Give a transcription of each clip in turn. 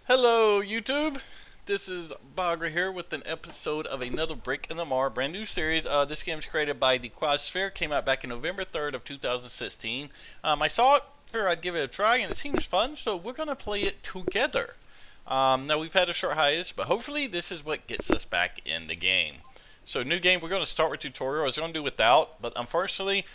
Hello, YouTube. This is Bagra here with an episode of another Brick in the Mar, brand new series. This game is created by the Quadsphere. Came out back in November 3rd of 2016. I saw it, figured I'd give it a try, and it seems fun, so we're gonna play it together. Now we've had a short hiatus, but hopefully this is what gets us back in the game. So new game, we're gonna start with tutorial. I was gonna do without, but unfortunately,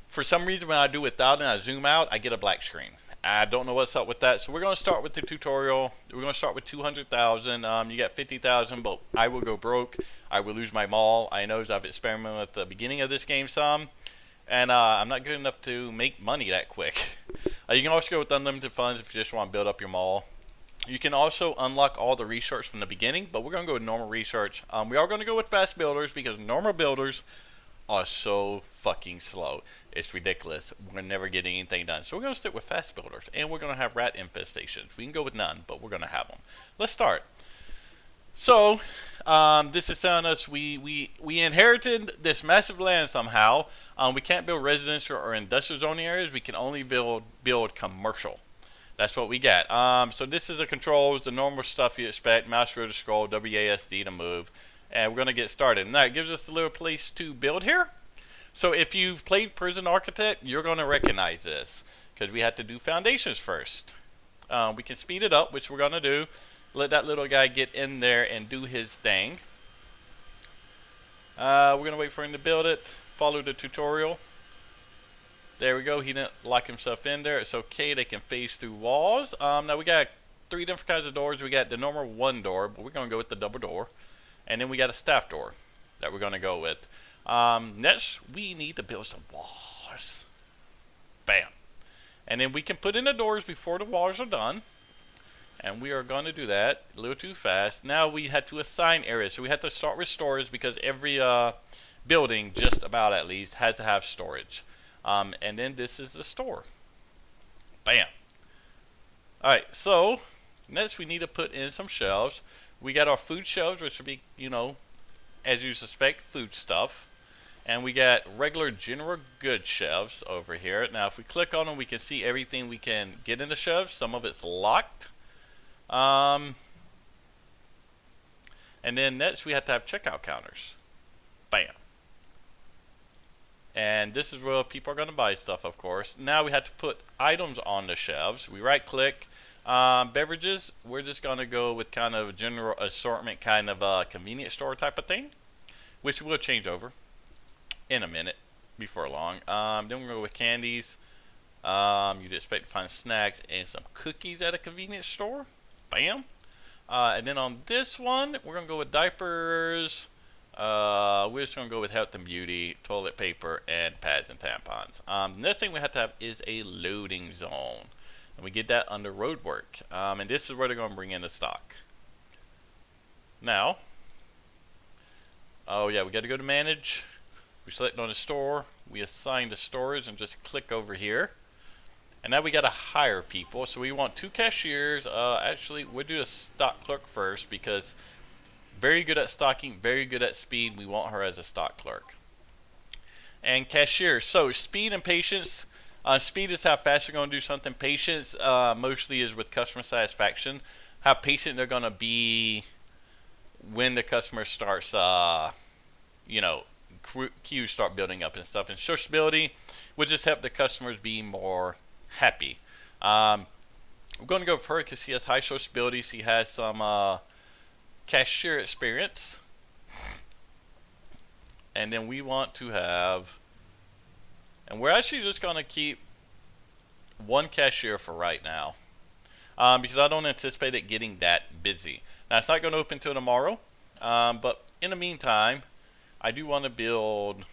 for some reason when I do without and I zoom out, I get a black screen. I don't know what's up with that, so we're going to start with the tutorial. We're going to start with 200,000. You got 50,000, but I will go broke. I will lose my mall. I know I've experimented at the beginning of this game some, and I'm not good enough to make money that quick. You can also go with unlimited funds if you just want to build up your mall. You can also unlock all the research from the beginning, but we're going to go with normal research. We are going to go with fast builders because normal builders are so fucking slow. It's ridiculous. We're never getting anything done. So we're going to stick with fast builders. And we're going to have rat infestations. We can go with none, but we're going to have them. Let's start. So, this is telling us we inherited this massive land somehow. We can't build residential or industrial zoning areas. We can only build commercial. That's what we got. So this is the controls, the normal stuff you expect. Mouse wheel to scroll, WASD to move. And we're going to get started. Now, it gives us a little place to build here. So if you've played Prison Architect, you're going to recognize this, because we have to do foundations first. We can speed it up, which we're going to do. Let that little guy get in there and do his thing. We're going to wait for him to build it. Follow the tutorial. There we go. He didn't lock himself in there. It's okay. They can phase through walls. Now we got three different kinds of doors. We got the normal one door, but we're going to go with the double door. And then we got a staff door that we're going to go with. Next, we need to build some walls. Bam. And then we can put in the doors before the walls are done. And we are going to do that a little too fast. Now we had to assign areas. So we had to start with storage because every building, just about at least, had to have storage. And then this is the store. Bam. Alright, so next we need to put in some shelves. We got our food shelves, which would be, as you suspect, food stuff. And we got regular general goods shelves over here. Now, if we click on them, we can see everything we can get in the shelves. Some of it's locked. And then next, we have to have checkout counters. Bam. And this is where people are going to buy stuff, of course. Now we have to put items on the shelves. We right-click. Beverages, we're just going to go with kind of general assortment, kind of a convenience store type of thing, which we'll change over in a minute, before long. Then we'll go with candies. You'd expect to find snacks and some cookies at a convenience store. Bam. And then on this one, we're going to go with diapers. We're just going to go with health and beauty, toilet paper, and pads and tampons. The next thing we have to have is a loading zone. And we get that under road work. And this is where they're going to bring in the stock. Now, oh yeah, we got to go to manage. We select on the store. We assign the storage and just click over here. And now we got to hire people. So we want 2 cashiers. Actually, we'll do a stock clerk first because very good at stocking, very good at speed. We want her as a stock clerk. And cashier. So speed and patience. Speed is how fast you're going to do something. Patience mostly is with customer satisfaction. How patient they're going to be when the customer starts, queues start building up and stuff. And sociability would just help the customers be more happy. We're going to go for her because she has high sociability. She has some cashier experience. And then we want to have... And we're actually just going to keep 1 cashier for right now. Because I don't anticipate it getting that busy. Now, it's not going to open until tomorrow. But in the meantime, I do want to build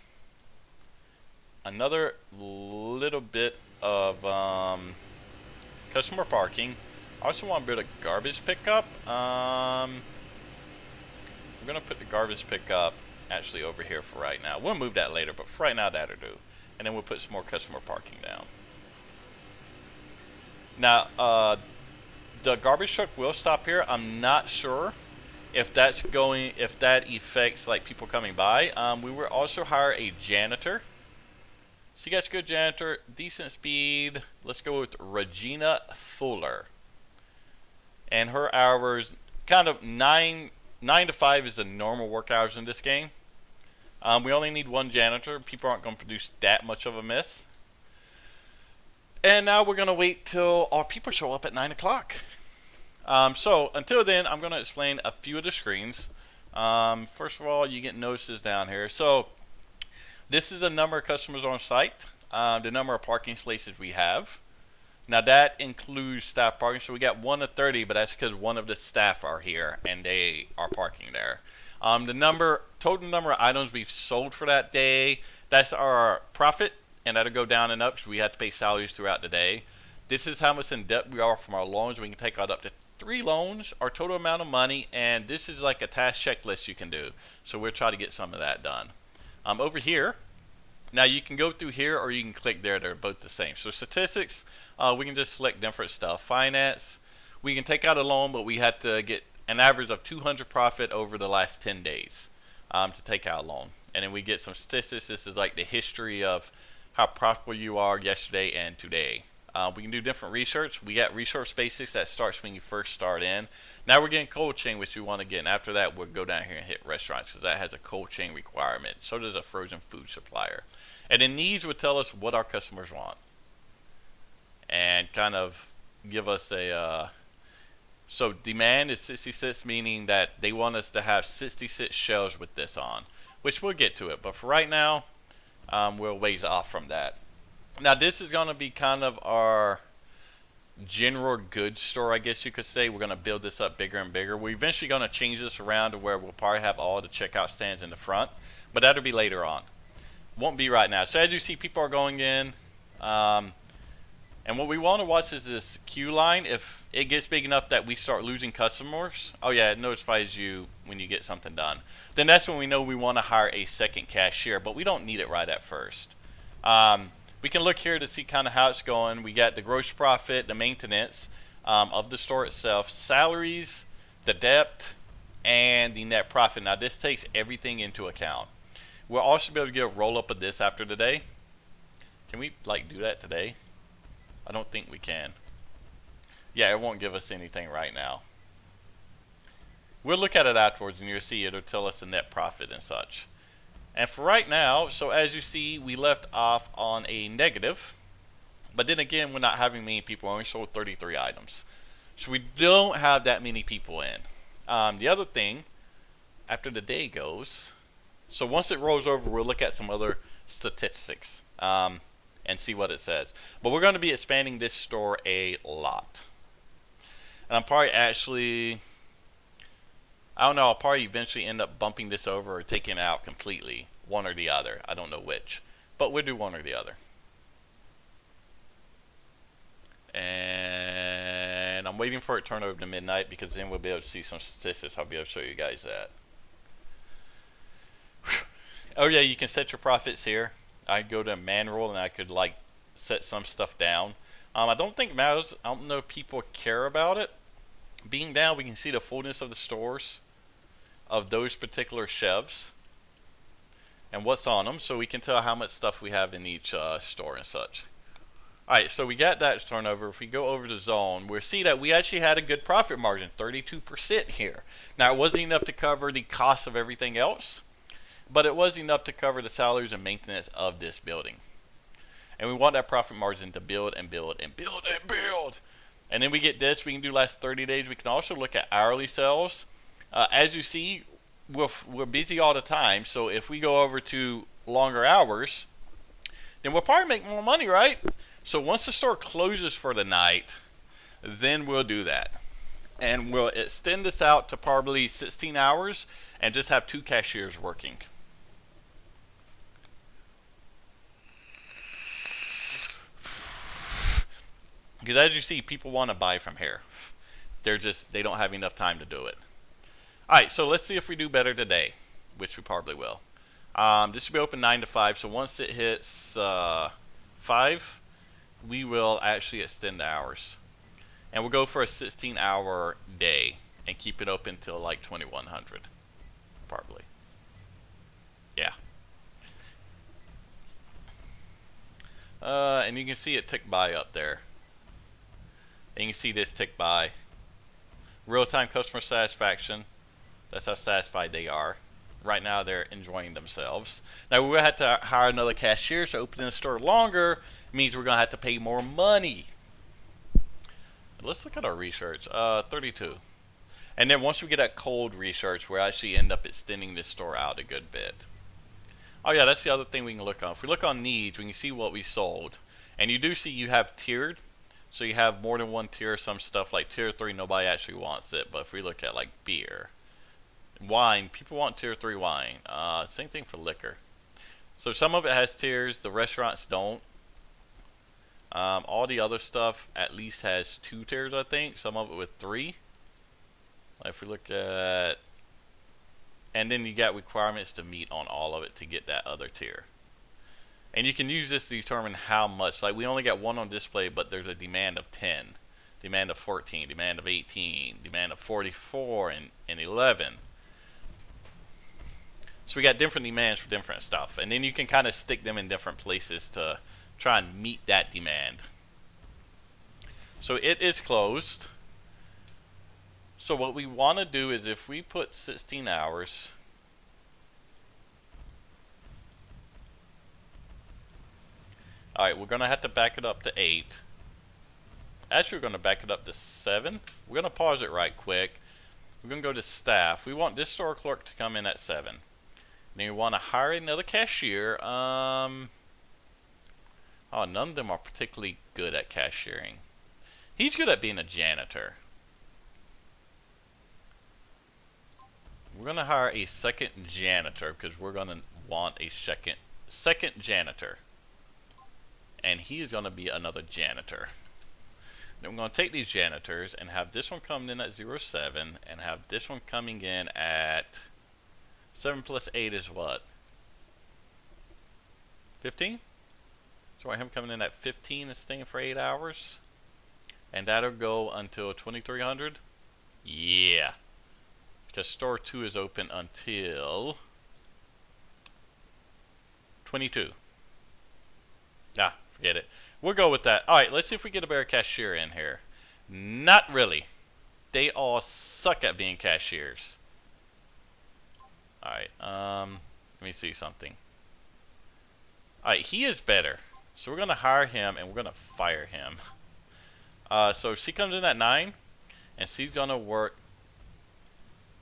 another little bit of customer parking. I also want to build a garbage pickup. We're going to put the garbage pickup actually over here for right now. We'll move that later, but for right now, that'll do. And then we'll put some more customer parking down. Now, the garbage truck will stop here. I'm not sure if that affects like people coming by. We will also hire a janitor. So you guys, good janitor, decent speed. Let's go with Regina Fuller. and her hours kind of 9 to 5 is the normal work hours in this game. We only need one janitor. People aren't going to produce that much of a mess. And now we're going to wait till our people show up at 9 o'clock. So until then, I'm going to explain a few of the screens. First of all, you get notices down here. So this is the number of customers on site, the number of parking spaces we have. Now that includes staff parking. So we got 1 to 30, but that's because one of the staff are here and they are parking there. The total number of items we've sold for that day, that's our profit, and that'll go down and up because we have to pay salaries throughout the day. This is how much in debt we are from our loans. We can take out up to 3 loans, our total amount of money, and this is like a task checklist you can do. So we'll try to get some of that done. Over here, now you can go through here or you can click there. They're both the same. So statistics, we can just select different stuff. Finance, we can take out a loan, but we had to get an average of 200 profit over the last 10 days to take out a loan. And then we get some statistics. This is like the history of how profitable you are yesterday and today. We can do different research. We got resource basics that starts when you first start in. Now we're getting cold chain, which we want to get. And after that, we'll go down here and hit restaurants because that has a cold chain requirement. So does a frozen food supplier. And then needs would tell us what our customers want and kind of give us a so demand is 66, meaning that they want us to have 66 shelves with this on, which we'll get to it. But for right now, we're ways off from that. Now this is going to be kind of our general goods store, I guess you could say. We're going to build this up bigger and bigger. We're eventually going to change this around to where we'll probably have all the checkout stands in the front, but that'll be later on. Won't be right now. So as you see, people are going in, and what we want to watch is this queue line. If it gets big enough that we start losing customers, oh yeah, it notifies you when you get something done. Then that's when we know we want to hire a second cashier, but we don't need it right at first. We can look here to see kind of how it's going. We got the gross profit, the maintenance of the store itself, salaries, the debt, and the net profit. Now this takes everything into account. We'll also be able to get a roll up of this after today. Can we like do that today? I don't think we can. Yeah, it won't give us anything right now. We'll look at it afterwards and you'll see it'll tell us the net profit and such. And for right now, so as you see, we left off on a negative. But then again, we're not having many people. We only sold 33 items. So we don't have that many people in. The other thing, after the day goes, so once it rolls over, we'll look at some other statistics and see what it says. But we're going to be expanding this store a lot. And I'm probably actually, I don't know, I'll probably eventually end up bumping this over or taking it out completely. One or the other. I don't know which. But we'll do one or the other. And I'm waiting for it to turn over to midnight because then we'll be able to see some statistics. I'll be able to show you guys that. Oh yeah, you can set your profits here. I'd go to manual and I could like set some stuff down. I don't think it matters. I don't know if people care about it. Being down, we can see the fullness of the stores of those particular shelves and what's on them, so we can tell how much stuff we have in each store and such. Alright, so we got that turnover. If we go over to zone, we'll see that we actually had a good profit margin, 32% here. Now it wasn't enough to cover the cost of everything else, but it was enough to cover the salaries and maintenance of this building. And we want that profit margin to build and build and build and build. And then we get this. We can do last 30 days. We can also look at hourly sales. As you see, we're busy all the time. So if we go over to longer hours, then we'll probably make more money, right? So once the store closes for the night, then we'll do that. And we'll extend this out to probably 16 hours and just have 2 cashiers working. Because as you see, people want to buy from here. They don't have enough time to do it. Alright, so let's see if we do better today, which we probably will. This will be open 9 to 5, so once it hits 5, we will actually extend the hours. And we'll go for a 16-hour day and keep it open till like 2100, probably. Yeah. And you can see it tick by up there. And you can see this tick by. Real-time customer satisfaction. That's how satisfied they are. Right now, they're enjoying themselves. Now, we're going to have to hire another cashier, so opening the store longer means we're going to have to pay more money. Let's look at our research. 32. And then once we get that cold research, we'll actually end up extending this store out a good bit. Oh yeah, that's the other thing we can look on. If we look on needs, we can see what we sold. And you do see you have tiered. So you have more than one tier. Some stuff like tier 3, nobody actually wants it. But if we look at like beer, wine, people want tier 3 wine. Same thing for liquor. So some of it has tiers, the restaurants don't. All the other stuff at least has 2 tiers, I think. Some of it with 3. If we look at, and then you got requirements to meet on all of it to get that other tier. And you can use this to determine how much. Like we only got 1 on display, but there's a demand of 10, demand of 14, demand of 18, demand of 44, and 11. So we got different demands for different stuff. And then you can kind of stick them in different places to try and meet that demand. So it is closed. So what we want to do is if we put 16 hours, alright, we're going to have to back it up to 8. Actually, we're going to back it up to 7. We're going to pause it right quick. We're going to go to staff. We want this store clerk to come in at 7. Then we want to hire another cashier. Oh, none of them are particularly good at cashiering. He's good at being a janitor. We're going to hire a second janitor because we're going to want a second janitor. And he's going to be another janitor. Then we're going to take these janitors and have this one coming in at 07 and have this one coming in at 7 plus 8 is what? 15? So I have him coming in at 15 and staying for 8 hours. And that'll go until 2300. Yeah. Because store 2 is open until 22. Ah, forget it. We'll go with that. Alright, let's see if we get a better cashier in here. Not really. They all suck at being cashiers. Alright, let me see something. Alright, he is better. So we're going to hire him and we're going to fire him. So she comes in at 9. And she's going to work.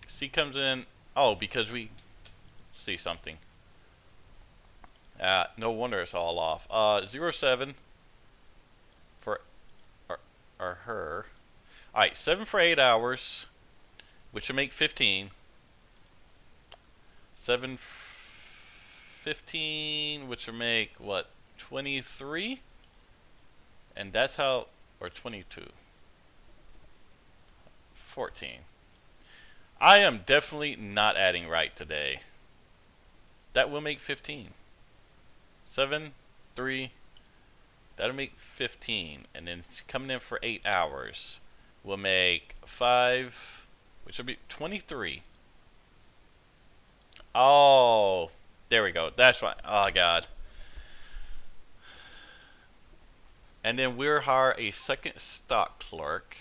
She comes in. Oh, because we see something. No wonder it's all off. 07 for her. Alright, 7 for 8 hours, which will make 15. 7 15, which will make what, 23? And that's how, or 22. 14. I am definitely not adding right today. That will make 15. 7, 3, that'll make 15. And then coming in for 8 hours will make 5, which will be 23. Oh, there we go. That's right. Oh, God. And then we'll hire a second stock clerk.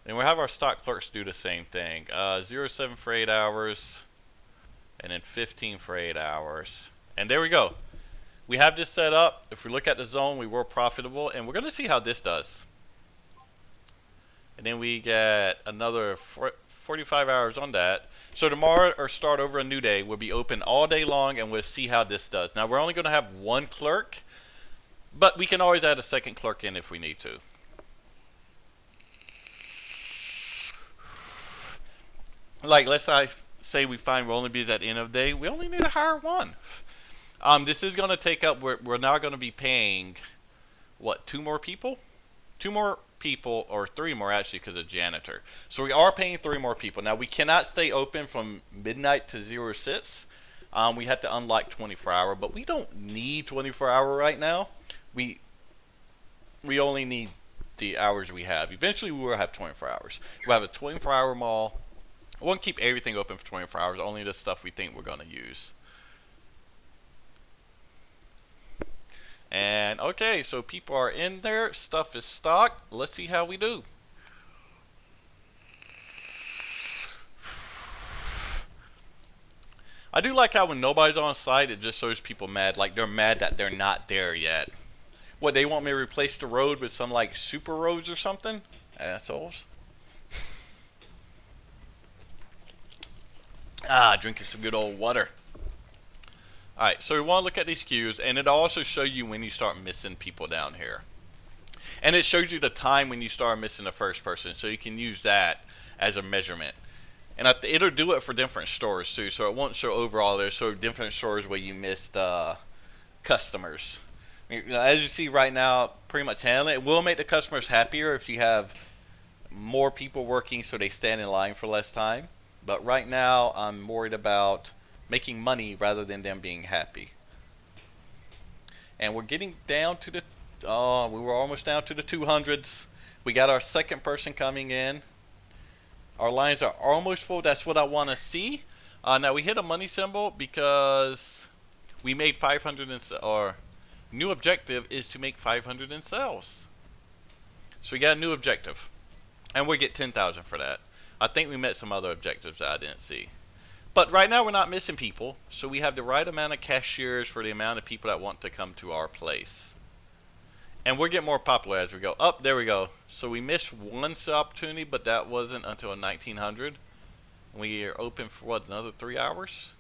And we'll have our stock clerks do the same thing. 07 for 8 hours. And then 15 for 8 hours. And there we go. We have this set up. If we look at the zone, we were profitable. And we're going to see how this does. And then we get another 45 hours on that. So tomorrow, or start over a new day, we'll be open all day long, and we'll see how this does. Now, we're only going to have 1 clerk, but we can always add a second clerk in if we need to. Like, let's say we find we'll only be at the end of the day, we only need to hire 1. This is going to take up, we're now going to be paying, what, 2 more people? 2 more people, or 3 more actually, because of janitor. So we are paying 3 more people. Now we cannot stay open from midnight to 06. We have to unlock 24-hour, but we don't need 24-hour right now. We only need the hours we have. Eventually we will have 24 hours. We'll have a 24-hour mall. We won't keep everything open for 24 hours, only the stuff we think we're going to use. And okay, so people are in there. Stuff is stocked. Let's see how we do. I do like how when nobody's on site, it just shows people mad. Like they're mad that they're not there yet. What, they want me to replace the road with some like super roads or something? Assholes. Drinking some good old water. Alright, so we want to look at these queues, and it'll also show you when you start missing people down here. And it shows you the time when you start missing the first person, so you can use that as a measurement. And it'll do it for different stores too, so it won't show overall. There's so different stores where you missed customers. As you see right now, pretty much handling it. It will make the customers happier if you have more people working so they stand in line for less time. But right now, I'm worried about making money rather than them being happy. And we're getting down to the, we were almost down to the 200s. We got our second person coming in. Our lines are almost full. That's what I want to see. Now we hit a money symbol because we made 500 in, our new objective is to make 500 in sales. So we got a new objective. And we get 10,000 for that. I think we met some other objectives that I didn't see. But right now we're not missing people, so we have the right amount of cashiers for the amount of people that want to come to our place. And we'll get more popular as we go. Up, there we go. So we missed one opportunity, but that wasn't until 1900. We are open for what, another 3 hours?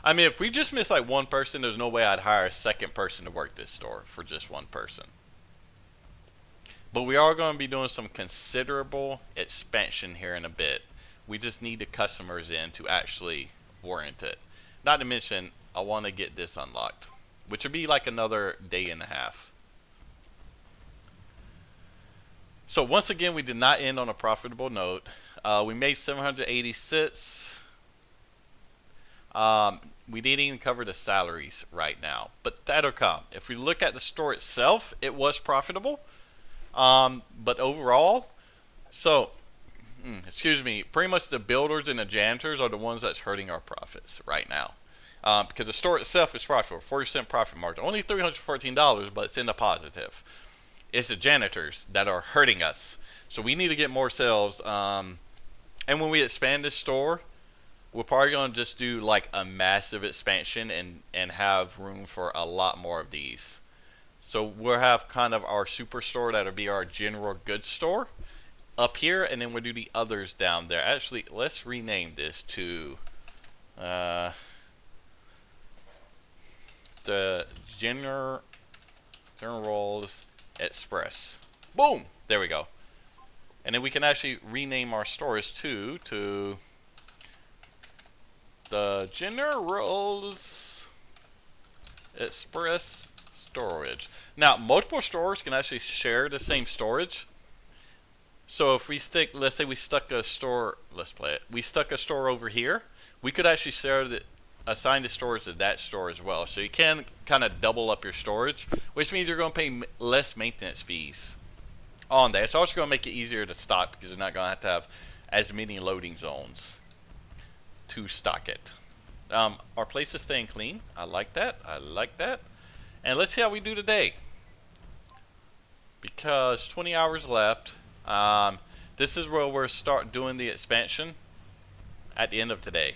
I mean, if we just miss like one person, there's no way I'd hire a second person to work this store for just one person. But we are going to be doing some considerable expansion here in a bit. We just need the customers in to actually warrant it. Not to mention, I want to get this unlocked, which would be like another day and a half. So once again, we did not end on a profitable note. We made 786. We didn't even cover the salaries right now, but that'll come. If we look at the store itself, it was profitable. But overall, so, excuse me, pretty much the builders and the janitors are the ones that's hurting our profits right now. Because the store itself is profitable, 40% profit margin, only $314, but it's in the positive. It's the janitors that are hurting us. So we need to get more sales. And when we expand this store, we're probably going to just do like a massive expansion and have room for a lot more of these. So we'll have kind of our superstore that'll be our general goods store up here, and then we'll do the others down there. Actually, let's rename this to the General's Express. Boom! There we go. And then we can actually rename our stores too to the General's Express Storage. Now, multiple stores can actually share the same storage. So if we stick, let's say we stuck a store, let's play it. We stuck a store over here. We could actually share the, assign the storage to that store as well. So you can kind of double up your storage, which means you're going to pay less maintenance fees on that. It's also going to make it easier to stock because you're not going to have as many loading zones to stock it. Our place is staying clean. I like that. I like that. And let's see how we do today. Because 20 hours left. This is where we'll start doing the expansion at the end of today.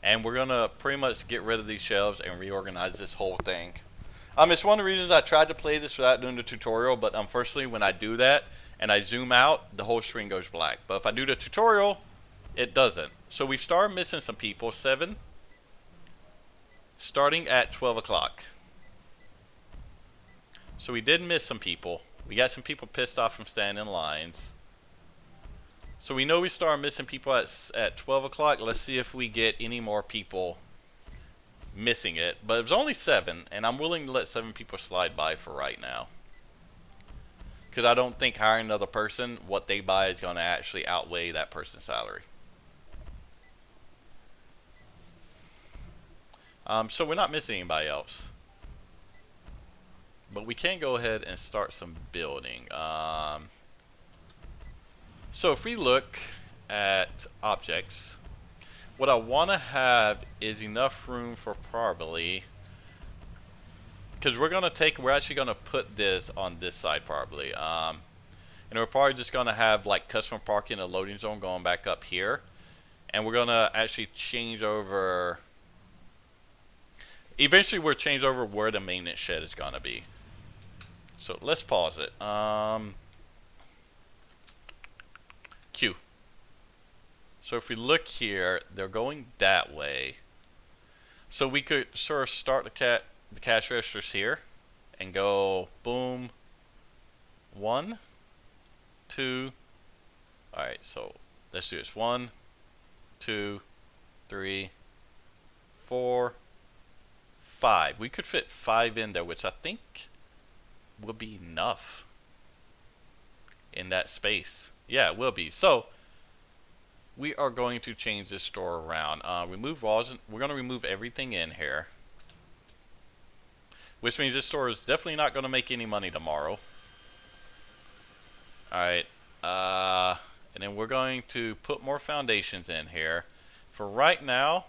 And we're going to pretty much get rid of these shelves and reorganize this whole thing. It's one of the reasons I tried to play this without doing the tutorial, but unfortunately when I do that and I zoom out, the whole screen goes black. But if I do the tutorial, it doesn't. So we started missing some people, 7, starting at 12 o'clock. So we did miss some people. We got some people pissed off from standing in lines. So we know we started missing people at 12 o'clock. Let's see if we get any more people missing it. But it was only 7, and I'm willing to let 7 people slide by for right now. Because I don't think hiring another person, what they buy is going to actually outweigh that person's salary. So we're not missing anybody else. But we can go ahead and start some building. So if we look at objects, what I want to have is enough room for probably, because we're actually gonna put this on this side probably. And we're probably just gonna have like customer parking and loading zone going back up here, and we're gonna actually change over. Eventually, we'll change over where the maintenance shed is gonna be. So let's pause it. Q. So if we look here, they're going that way. So we could sort of start the cash registers here and go boom. 1, 2. Alright, so let's do this. 1, 2, 3, 4, 5. We could fit 5 in there, which I think would be enough in that space. Yeah, it will be. So we are going to change this store around. Remove walls. We're going to remove everything in here, which means this store is definitely not going to make any money tomorrow. Alright, and then we're going to put more foundations in here. For right now,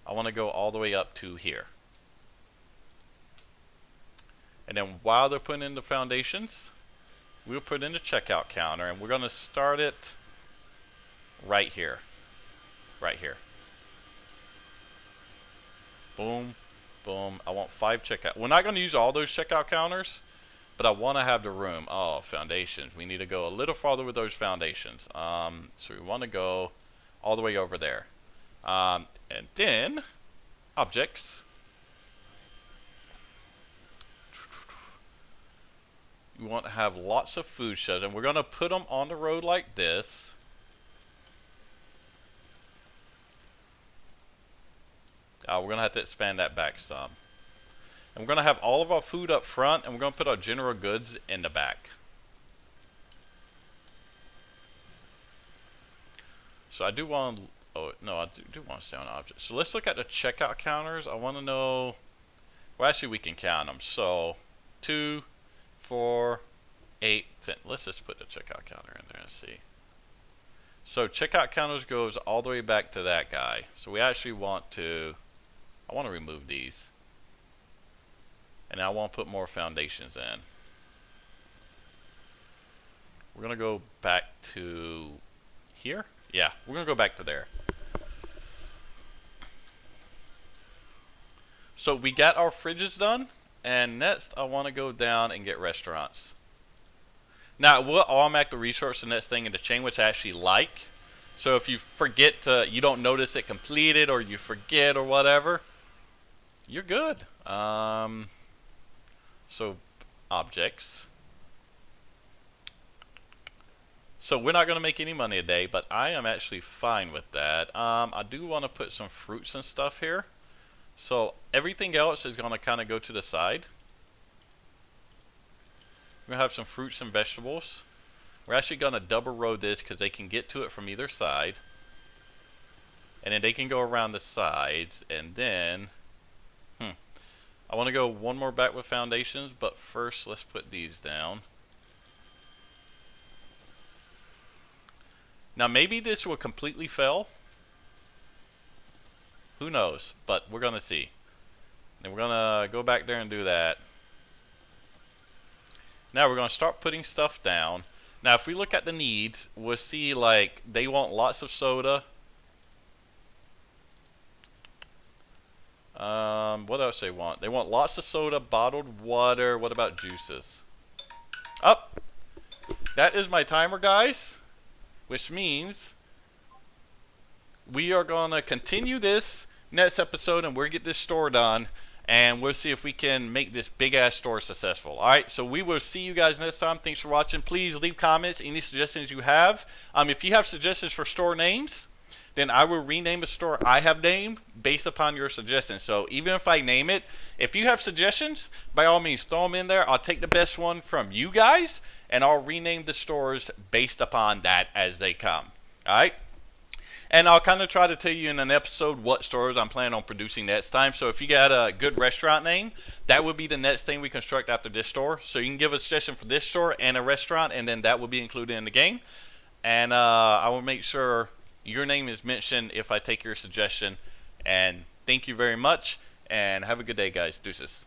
I want to go all the way up to here. And then while they're putting in the foundations, we'll put in the checkout counter, and we're going to start it right here. Right here. Boom, boom. I want 5 checkout. We're not going to use all those checkout counters, but I want to have the room. Oh, foundations. We need to go a little farther with those foundations. So we want to go all the way over there. And then, objects. We want to have lots of food sheds, and we're going to put them on the road like this. We're going to have to expand that back some. And we're going to have all of our food up front, and we're going to put our general goods in the back. So I do want to, oh no, I do want to stay on objects. So let's look at the checkout counters. I want to know, well actually we can count them. So 2, 4, 8, 10. Let's just put the checkout counter in there and see. So checkout counters goes all the way back to that guy. So we actually want to, I want to remove these. And I want to put more foundations in. We're going to go back to here. Yeah, we're going to go back to there. So we got our fridges done. And next, I want to go down and get restaurants. Now, it will automatically resource the next thing in the chain, which I actually like. So if you forget to, you don't notice it completed, or you forget or whatever, you're good. So, objects. So we're not going to make any money today, but I am actually fine with that. I do want to put some fruits and stuff here. So everything else is going to kind of go to the side. We're going to have some fruits and vegetables. We're actually going to double row this because they can get to it from either side. And then they can go around the sides. And then, I want to go one more back with foundations, but first let's put these down. Now maybe this will completely fail. Who knows? But we're going to see. And we're going to go back there and do that. Now we're going to start putting stuff down. Now if we look at the needs, we'll see like they want lots of soda. What else they want? They want lots of soda, bottled water. What about juices? Up. That is my timer, guys. Which means we are going to continue this next episode, and we'll get this store done, and we'll see if we can make this big-ass store successful. Alright, so we will see you guys next time. Thanks for watching. Please leave comments, any suggestions you have. If you have suggestions for store names, then I will rename a store I have named based upon your suggestions. So even if I name it, if you have suggestions, by all means, throw them in there. I'll take the best one from you guys, and I'll rename the stores based upon that as they come. Alright? And I'll kind of try to tell you in an episode what stores I'm planning on producing next time. So if you got a good restaurant name, that would be the next thing we construct after this store. So you can give a suggestion for this store and a restaurant, and then that will be included in the game. And I will make sure your name is mentioned if I take your suggestion. And thank you very much, and have a good day, guys. Deuces.